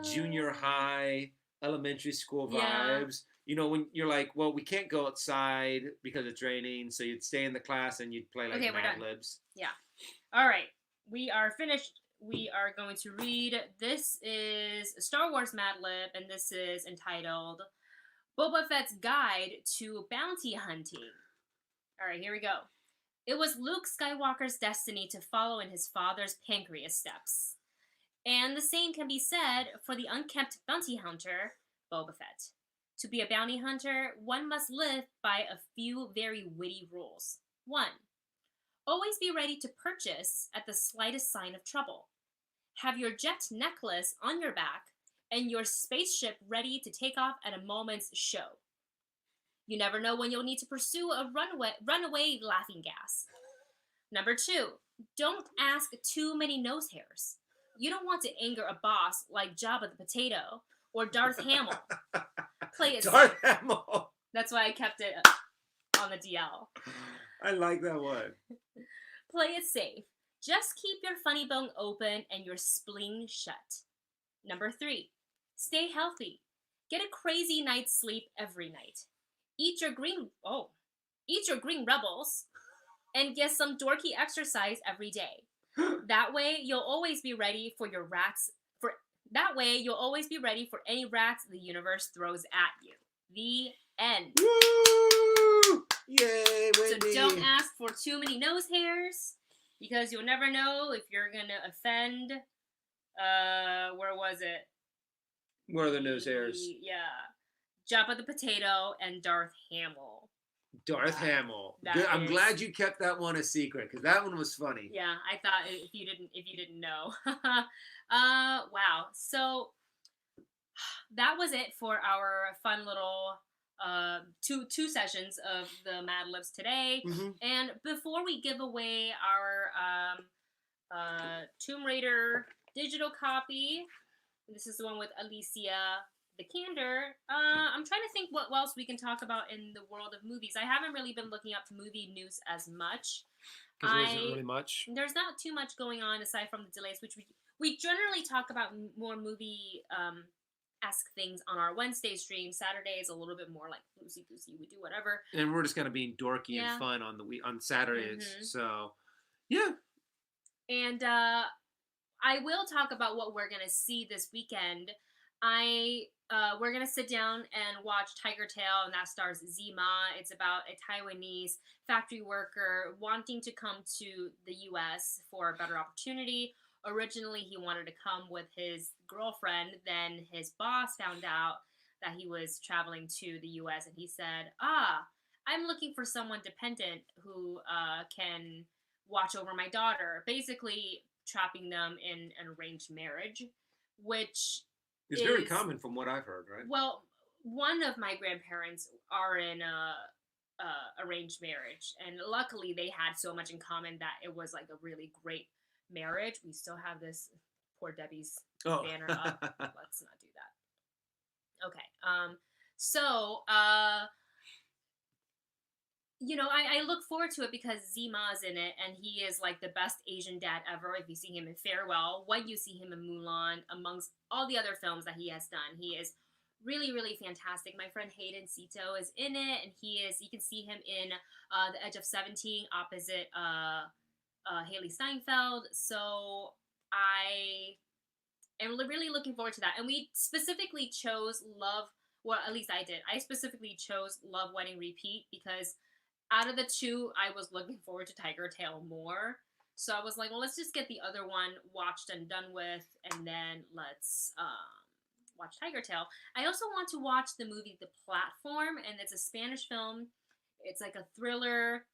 junior high, elementary school vibes. You know, when you're like, well, we can't go outside because it's raining, so you'd stay in the class and you'd play like Mad Libs. Yeah. All right. We are finished. We are going to read. This is Star Wars Mad Lib, and this is entitled Boba Fett's Guide to Bounty Hunting. All right, here we go. It was Luke Skywalker's destiny to follow in his father's pancreas steps. And the same can be said for the unkempt bounty hunter, Boba Fett. To be a bounty hunter, one must live by a few very witty rules. 1. Always be ready to purchase at the slightest sign of trouble. Have your jet necklace on your back and your spaceship ready to take off at a moment's show. You never know when you'll need to pursue a runaway laughing gas. Number 2, don't ask too many nose hairs. You don't want to anger a boss like Jabba the Potato or Darth Hamill. Play it Darth safe. Hamill. That's why I kept it on the DL. I like that one. Play it safe. Just keep your funny bone open and your spleen shut. Number 3, stay healthy. Get a crazy night's sleep every night. Eat your green rebels and get some dorky exercise every day. That way you'll always be ready for any rats the universe throws at you. The end. Woo! Yay, Wendy. So don't ask for too many nose hairs because you'll never know if you're gonna offend where was it? Where are the nose hairs? Yeah. Jabba the Potato and Darth Hamill. Darth Hamill. Good. I'm glad you kept that one a secret because that one was funny. Yeah, I thought if you didn't know. Wow. So that was it for our fun little two sessions of the Mad Libs today. Mm-hmm. And before we give away our Tomb Raider digital copy, this is the one with Alicia the candor, I'm trying to think what else we can talk about in the world of movies. I haven't really been looking up movie news as much. Because there isn't really much. There's not too much going on aside from the delays, which we generally talk about more movie esque things on our Wednesday stream. Saturday is a little bit more like loosey goosey. We do whatever, and we're just kind of being dorky and fun on on Saturdays. Mm-hmm. So, yeah. And I will talk about what we're gonna see this weekend. We're gonna sit down and watch Tiger Tail, and that stars Zima. It's about a Taiwanese factory worker wanting to come to the U.S. for a better opportunity. Originally, he wanted to come with his girlfriend. Then his boss found out that he was traveling to the U.S. and he said, I'm looking for someone dependent who can watch over my daughter. Basically, trapping them in an arranged marriage, which is very common from what I've heard, right? Well, one of my grandparents are in a arranged marriage, and luckily they had so much in common that it was like a really great marriage. We still have this poor Debbie's banner up. Let's not do that. Okay. So I look forward to it because Zima's in it, and he is like the best Asian dad ever. If you see him in Farewell, when you see him in Mulan, amongst all the other films that he has done, he is really, really fantastic. My friend Hayden Sito is in it, and you can see him in The Edge of 17 opposite Haley Steinfeld. So I am really looking forward to that. And we specifically chose at least I did. I specifically chose Love, Wedding, Repeat because out of the two, I was looking forward to Tiger Tail more. So I was like, well, let's just get the other one watched and done with, and then let's watch Tiger Tail. I also want to watch the movie The Platform, and it's a Spanish film. It's like a thriller,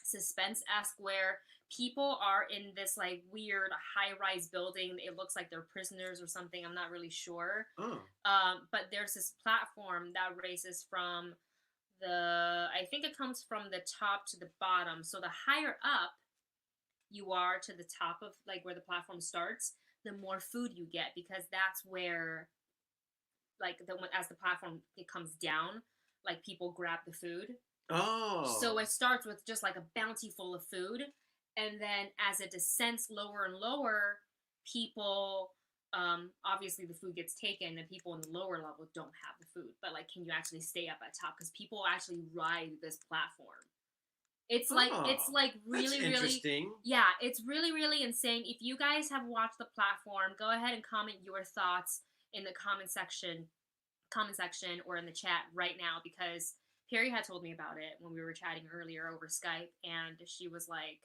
suspense-esque, where people are in this like weird high-rise building. It looks like they're prisoners or something. I'm not really sure. Oh. But there's this platform that races from I think it comes from the top to the bottom. So the higher up you are to the top of like where the platform starts, the more food you get, because that's where like as the platform it comes down, like people grab the food. Oh. So it starts with just like a bounty full of food, and then as it descends lower and lower, people obviously the food gets taken and people in the lower level don't have the food, but like can you actually stay up at top, because people actually ride this platform. It's like really interesting. Yeah, it's really really insane. If you guys have watched The Platform, go ahead and comment your thoughts in the comment section or in the chat right now, because Perry had told me about it when we were chatting earlier over Skype, and she was like,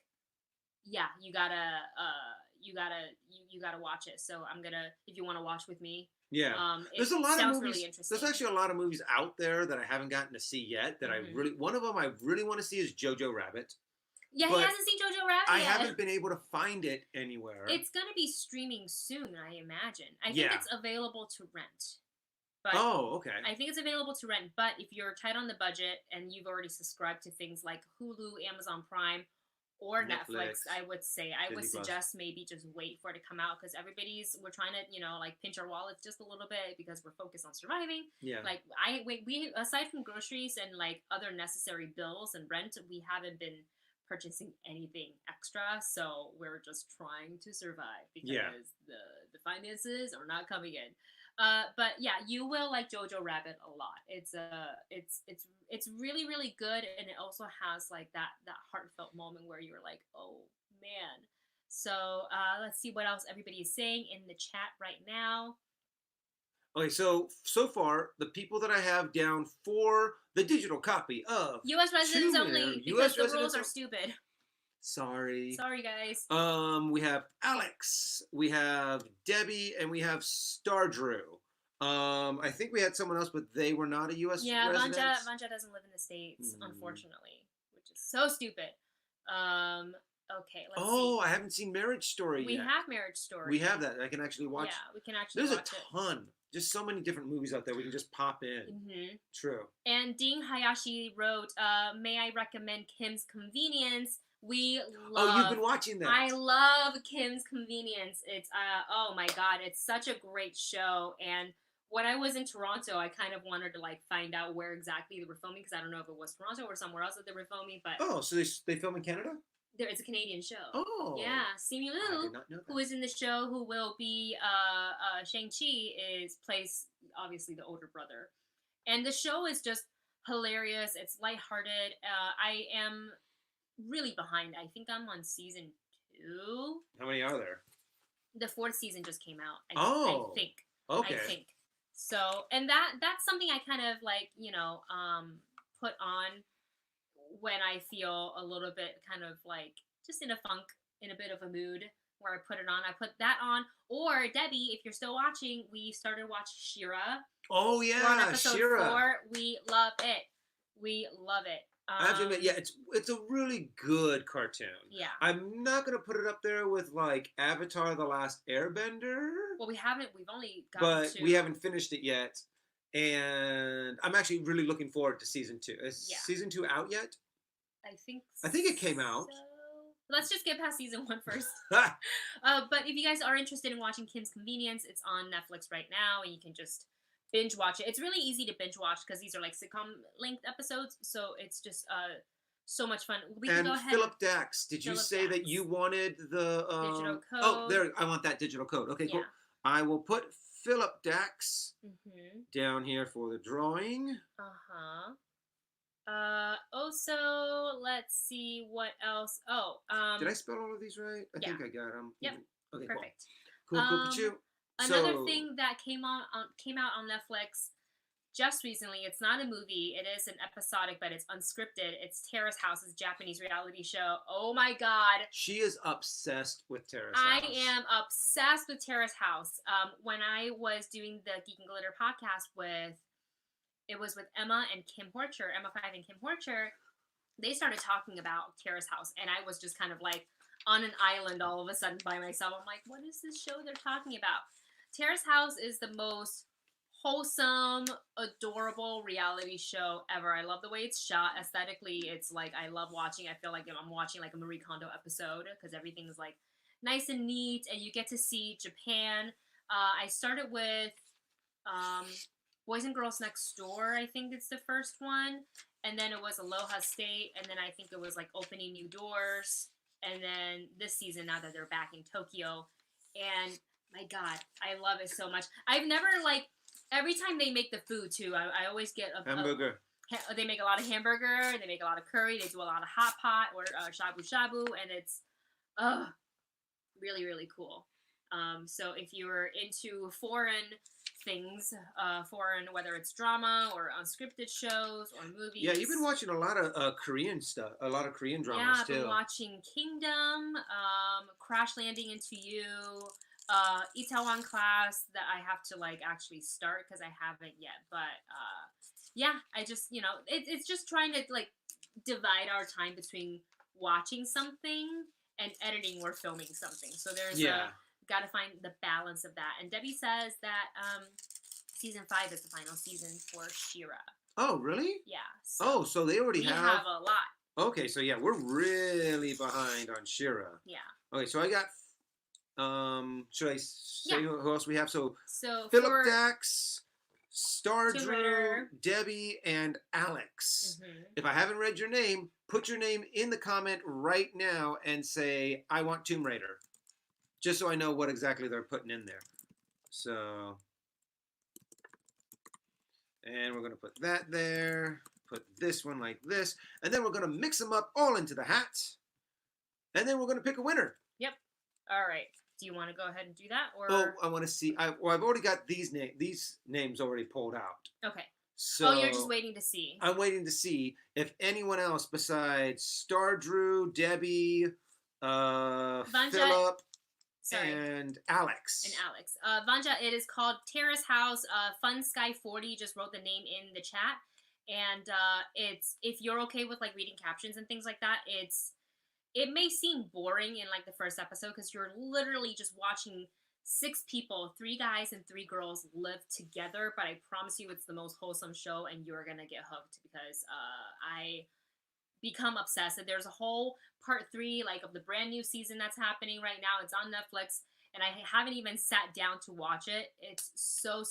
yeah, you gotta watch it. So I'm gonna, if you want to watch with me. Yeah. There's a lot of movies. Really interesting. There's actually a lot of movies out there that I haven't gotten to see yet. That one of them I really want to see is Jojo Rabbit. Yeah, he hasn't seen Jojo Rabbit yet. I haven't been able to find it anywhere. It's gonna be streaming soon, I imagine. I think it's available to rent. But okay. I think it's available to rent, but if you're tight on the budget and you've already subscribed to things like Hulu, Amazon Prime, or Netflix, I would suggest maybe just wait for it to come out, because we're trying to, like pinch our wallets just a little bit because we're focused on surviving. Yeah. Like we aside from groceries and like other necessary bills and rent, we haven't been purchasing anything extra, so we're just trying to survive because the finances are not coming in. But yeah, you will like Jojo Rabbit a lot. It's really really good, and it also has like that heartfelt moment where you're like, oh man. So let's see what else everybody is saying in the chat right now. Okay, so far the people that I have down for the digital copy of U.S. residents only, because the rules are stupid. Sorry, guys. We have Alex, we have Debbie, and we have Star Drew. I think we had someone else, but they were not a U.S. resident. Vanja doesn't live in the States, unfortunately, which is so stupid. Okay, let's see. I haven't seen Marriage Story yet. We have Marriage Story. We have that. I can actually watch. Yeah, we can actually watch it. There's a ton. Just so many different movies out there we can just pop in. Mm-hmm. True. And Ding Hayashi wrote, may I recommend Kim's Convenience? We love... Oh, you've been watching that. I love Kim's Convenience. It's, oh my God, it's such a great show. And when I was in Toronto, I kind of wanted to like find out where exactly they were filming because I don't know if it was Toronto or somewhere else that they were filming, but Oh, so they film in Canada? there is a Canadian show. Oh, Yeah, Simu I Liu, did not know who that. is in the show, who will be Shang-Chi, plays obviously the older brother, and the show is just hilarious. It's lighthearted. I am really behind. I think I'm on season 2. How many are there? The 4th season just came out. Oh, I think. okay. I think. So, and that's something I kind of like, put on when I feel a little bit kind of like just in a funk, in a bit of a mood where I put it on. I put that on. Or Debbie, if you're still watching, we started watching Shira. Oh We're on yeah, episode Shira. 4. We love it. We love it. I have to admit, yeah, it's a really good cartoon. Yeah. I'm not gonna put it up there with like Avatar: The Last Airbender. Well, we haven't. We've only gotten but to. we haven't finished it yet, and I'm actually really looking forward to season 2. Is season 2 out yet? I think it came out. So. Let's just get past season 1 first. But if you guys are interested in watching Kim's Convenience, it's on Netflix right now, and you can just binge watch it. It's really easy to binge watch because these are like sitcom length episodes, so it's just so much fun. We can go ahead. Philip Dax, did you say that you wanted the digital code? Oh, there! I want that digital code. Okay, cool. I will put Philip Dax down here for the drawing. Also, let's see what else. Did I spell all of these right? I think I got them. Yep. Okay, perfect. Cool. Another thing that came out on Netflix just recently. It's not a movie. It is an episodic, but it's unscripted. It's Terrace House's Japanese reality show. Oh my god. She is obsessed with Terrace House. I am obsessed with Terrace House. When I was doing the Geek and Glitter podcast with Emma and Kim Horcher, Emma 5 and Kim Horcher, they started talking about Terrace House, and I was just kind of like on an island all of a sudden by myself. I'm like, what is this show they're talking about? Terrace House is the most wholesome, adorable reality show ever. I love the way it's shot. Aesthetically, it's like I love watching. I feel like I'm watching like a Marie Kondo episode because everything's like nice and neat, and you get to see Japan. I started with Boys and Girls Next Door. I think it's the first one, and then it was Aloha State, and then I think it was like Opening New Doors, and then this season now that they're back in Tokyo, and my god, I love it so much. I've never like every time they make the food too, I always get a hamburger. They make a lot of hamburger, they make a lot of curry, they do a lot of hot pot or shabu shabu, and it's really, really cool. So if you're into foreign things, whether it's drama or unscripted shows or movies. Yeah, you've been watching a lot of Korean stuff, a lot of Korean dramas too. Yeah, I've been watching Kingdom, Crash Landing Into You, Itaewon Class that I have to like actually start because I haven't yet. But yeah, I just it's just trying to like divide our time between watching something and editing or filming something. So there's got to find the balance of that. And Debbie says that season 5 is the final season for Shira. Oh, really? Yeah. So they already have a lot. Okay, so yeah, we're really behind on Shira. Yeah. Okay, so I got should I say who else we have? So Philip Dax, Star Drew, Debbie, and Alex. If I haven't read your name, put your name in the comment right now and say, I want Tomb Raider. Just so I know what exactly they're putting in there. So, and we're going to put that there. Put this one like this. And then we're going to mix them up all into the hat. And then we're going to pick a winner. Yep. All right. Do you want to go ahead and do that? Or I want to see. I've already got these names already pulled out. Okay. So you're just waiting to see. I'm waiting to see if anyone else besides Star Drew, Debbie, Philip, and Alex. Vanja, it is called Terrace House. Fun Sky 40 just wrote the name in the chat. And it's, if you're okay with like reading captions and things like that, it may seem boring in like the first episode because you're literally just watching 6 people, 3 guys and 3 girls live together. But I promise you it's the most wholesome show and you're going to get hooked because I become obsessed. And there's a whole part 3 like of the brand new season that's happening right now. It's on Netflix. and I haven't even sat down to watch it. It's so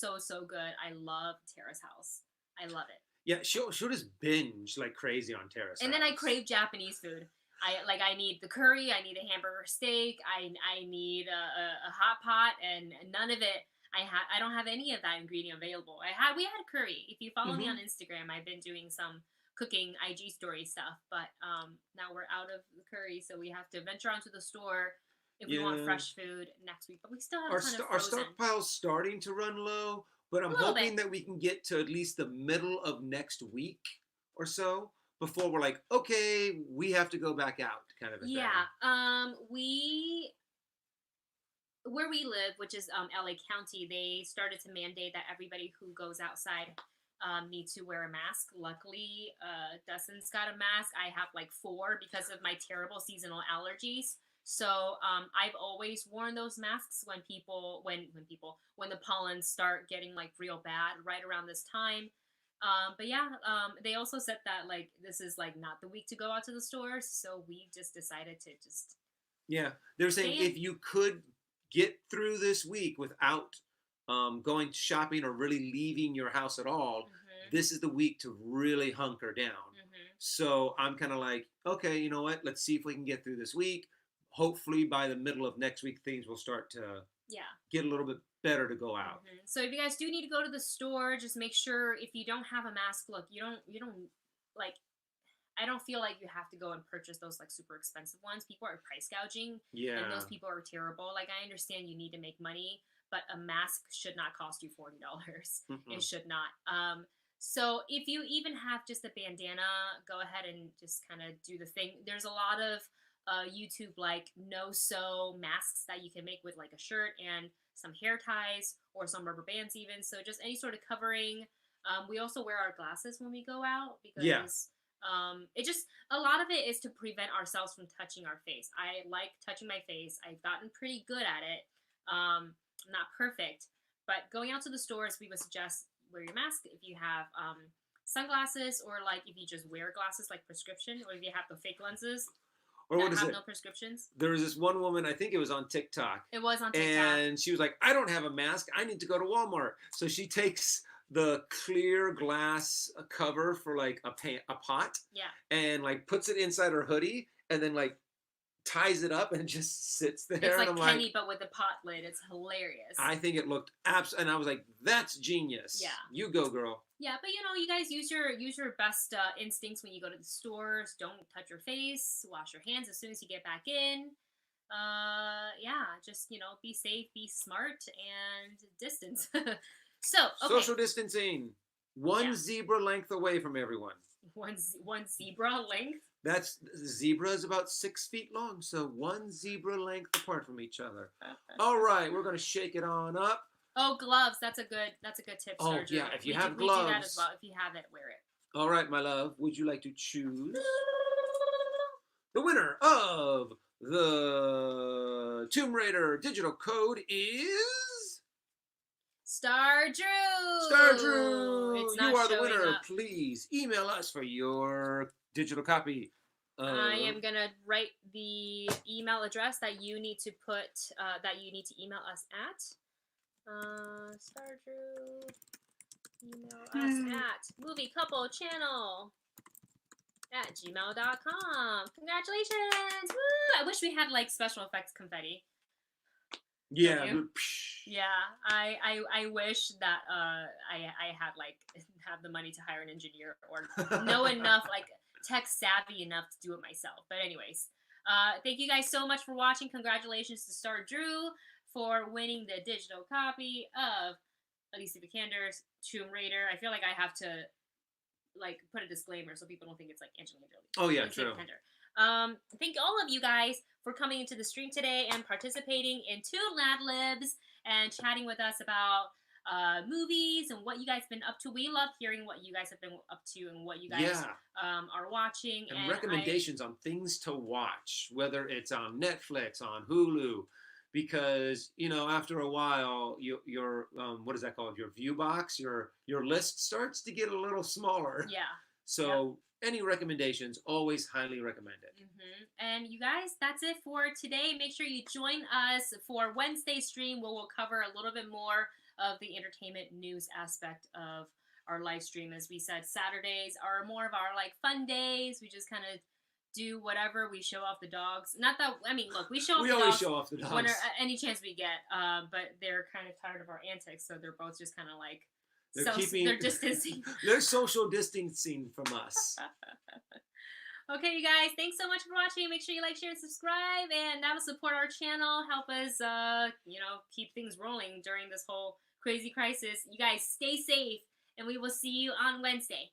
good. I love Terrace House. I love it. Yeah, she'll just binge like crazy on Terrace And House. then I crave Japanese food. I need the curry. I need a hamburger steak. I need a hot pot, and none of it. I don't have any of that ingredient available. We had curry. If you follow me on Instagram, I've been doing some cooking IG story stuff, but now we're out of the curry, so we have to venture onto the store if we want fresh food next week. But we still have a ton of our frozen. stockpile's starting to run low, but I'm hoping that we can get to at least the middle of next week or so before we're like, okay, we have to go back out, kind of a thing. Where we live, which is LA County, they started to mandate that everybody who goes outside needs to wear a mask. Luckily, Dustin's got a mask. I have like 4 because of my terrible seasonal allergies. So I've always worn those masks when the pollens start getting like real bad right around this time. But yeah, they also said that like this is like not the week to go out to the stores, so we just decided to just. Yeah, they're saying if you could get through this week without going shopping or really leaving your house at all, this is the week to really hunker down. So I'm kind of like, okay, you know what? Let's see if we can get through this week. Hopefully by the middle of next week, things will start to get a little bit better to go out. So if you guys do need to go to the store, just make sure if you don't have a mask, look, you don't like, I don't feel like you have to go and purchase those like super expensive ones. People are price gouging. Yeah. And those people are terrible. Like, I understand you need to make money, but a mask should not cost you $40. It should not. So if you even have just a bandana, go ahead and just kind of do the thing. There's a lot of YouTube like no-sew masks that you can make with like a shirt and some hair ties or some rubber bands even. So just any sort of covering. We also wear our glasses when we go out because it just, a lot of it is to prevent ourselves from touching our face. I like touching my face. I've gotten pretty good at it. Not perfect, but going out to the stores, we would suggest wear your mask if you have sunglasses, or like if you just wear glasses like prescription, or if you have the fake lenses. Or what is it? No prescriptions. There was this one woman, I think it was on TikTok. It was on TikTok. And she was like, I don't have a mask. I need to go to Walmart. So she takes the clear glass cover for like a pot. Yeah. And like puts it inside her hoodie and then like ties it up and just sits there. It's like and Kenny, but with a pot lid. It's hilarious. I think it looked and I was like, that's genius. Yeah. You go, girl. Yeah, but you know, you guys use your best instincts when you go to the stores. Don't touch your face. Wash your hands as soon as you get back in. Yeah, just, you know, be safe, be smart, and distance. So, okay. Social distancing. One zebra length away from everyone. One zebra length? Zebra is about 6 feet long, so one zebra length apart from each other. All right, we're gonna shake it on up. Oh, gloves. That's a good tip, Star Drew. Yeah, if you have gloves. We do that as well. If you have it, wear it. All right, my love. Would you like to choose the winner of the Tomb Raider digital code is Star Drew. Star Drew. You are the winner. Up. Please email us for your digital copy. I am gonna write the email address that you need to email us at. Star Drew, email us at moviecoupplechannel@gmail.com. Congratulations! Woo! I wish we had like special effects confetti. Yeah. Yeah. I wish that I had like have the money to hire an engineer or know enough like tech savvy enough to do it myself. But anyways, thank you guys so much for watching. Congratulations to Star Drew for winning the digital copy of Alicia Vikander's Tomb Raider. I feel like I have to like put a disclaimer so people don't think it's like Angelina Jolie. Oh yeah, true. Thank all of you guys for coming into the stream today and participating in Mad Libs and chatting with us about movies and what you guys have been up to. We love hearing what you guys have been up to and what you guys are watching. And recommendations on things to watch, whether it's on Netflix, on Hulu. Because, you know, after a while, your what is that called? Your view box, your list starts to get a little smaller. Yeah. So any recommendations, always highly recommended. And you guys, that's it for today. Make sure you join us for Wednesday stream where we'll cover a little bit more of the entertainment news aspect of our live stream. As we said, Saturdays are more of our like fun days. We just kind of do whatever. We show off the dogs. Not that, I mean, look, we show off We the always dogs show off the dogs. when any chance we get. But they're kind of tired of our antics, so they're both just kind of like they're distancing. They're social distancing from us. Okay, you guys, thanks so much for watching. Make sure you like, share, and subscribe, and that'll support our channel. Help us, keep things rolling during this whole crazy crisis. You guys, stay safe, and we will see you on Wednesday.